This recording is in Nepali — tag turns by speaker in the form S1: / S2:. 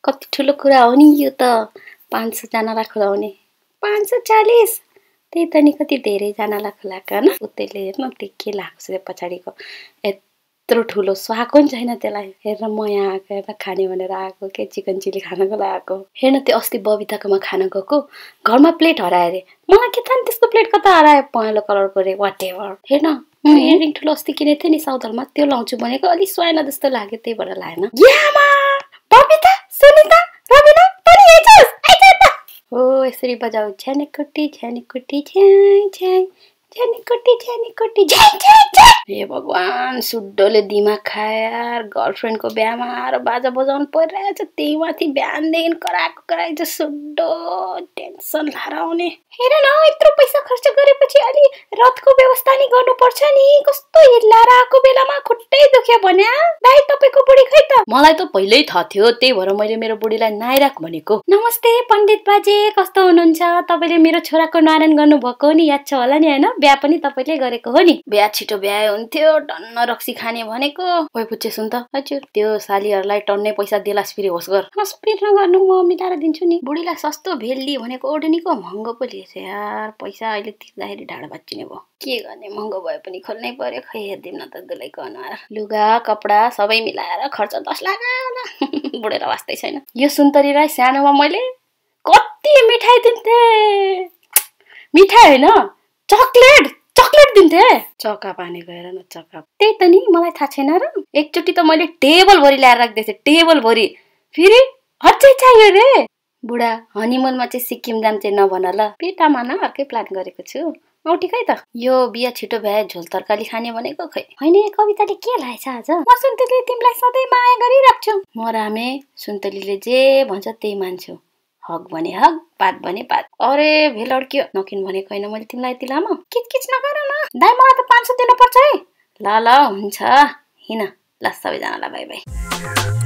S1: कति ठुलो कुरा हो नि यो त 500 जनालाई खुवाउने 540 त्यही त नि कति धेरै जनालाई खुवाएको हैन उतैले हेर्न त्यो के लाग्छ त्यो पछाडीको यत्रो ठुलो स्वाको नि छैन त्यसलाई हेर्न म यहाँ आएको हेर्न खाने भनेर आएको के चिकन चिली खानको लागि आएको हेर्न त्यो अस्ति बबिताकोमा खान गएको घरमा प्लेट हराए रे मलाई के थाहा नि त्यसको प्लेट कता हरायो पहेँलो कलरको रे व्हाटएभर हेर्न म इयरिङ ठुलो अस्ति किनेको थिएँ नि साउदलमा त्यो लाउँछु भनेको अलि सुहाएन जस्तो लाग्यो त्यही भएर लाएन यामा बबिता सुनिता रबिना पनि आइछस् आइज त हो यसरी बजाऊ झ्यानेकुटी झ्यानेकुटी झ्याइ झ्याइ झ्यानेकुटी झ्याइ झ्याइ झ्याइ हे भगवान सुड्डोले दिमाग खाए यार गर्लफ्रेन्डको बिहामा आएर बाजा बजाउनु परिरहेछ त्यही माथि बिहानदेखि कराएको सुड्डो टेन्सन लाएर आउने हेर न यत्रो पैसा खर्च गरेपछि अलि रथको व्यवस्था नि गर्नुपर्छ नि कस्तो हिल्लाएर आएको बेलामा खुट्टै दुख्यो भन्या दाइ तपाईको बुढी खै त मलाई त पहिल्यै थाहा थियो त्यही भएर मैले मेरो बुढीलाई नाइराख भनेको नमस्ते पण्डित बाजे कस्तो हुनुहुन्छ तपाईले मेरो छोराको नारायण गर्नु भएको नि याद छ होला नि हैन बिहा पनि तपाईले गरेको हो नि बिहा छिटो बिहा हुन्थ्यो टन्न रक्सी खाने भनेको ओइ पुच्छे सुन त हजुर त्यो सालीहरुलाई टन्नै पैसा देलास फेरि होस गर हस्पिट नगर्नु म मिलाएर दिन्छु नि बुढीलाई सस्तो भेल्ली भनेको ओढनीको महँगो पो लिएछ यार पैसा अहिले तिर्दाखेरि ढाडा बाच्चिने भयो के गर्ने महँगो भए पनि खोल्नै पर्यो खै हेर्दिम न त दुलैको अनुहार लुगा कपडा सबै मिलाएर खर्च 10 लाख आला बुढेर वास्तै छैन यो सुन्तरीलाई सानोमा मैले कति मिठाई दिन्थे मिठाई हैन चकलेट दिन्थे चका पानी गएर न चका त्यही त नि मलाई थाहा छैन र एकचोटी त मैले टेबल भरि ल्याएर राख्दै थिएँ टेबल भरि फेरि अझै चाहियो रे बुढा हनीमुनमा चाहिँ सिक्किम जान्थे नभन ल पेटामा न अर्कै प्लान गरेको छु औठी खै त यो बिहा छिटो भए झोल तरकारी खाने भनेको खै हैन कविताले के लाएछ आज म सुन्तलीले तिमीलाई सधैँ माया गरिराख्छु म रामे सुन्तलीले जे भन्छ त्यही मान्छु हक भने हक पात भने पात अरे भेल अड्क्यो नकिन भनेको हैन मैले तिमीलाई यति लामो किचकिच नगर न दाइ मलाई त 500 दिनु पर्छ है ल ल हुन्छ हिन ल सबैजनालाई बाइ बाइ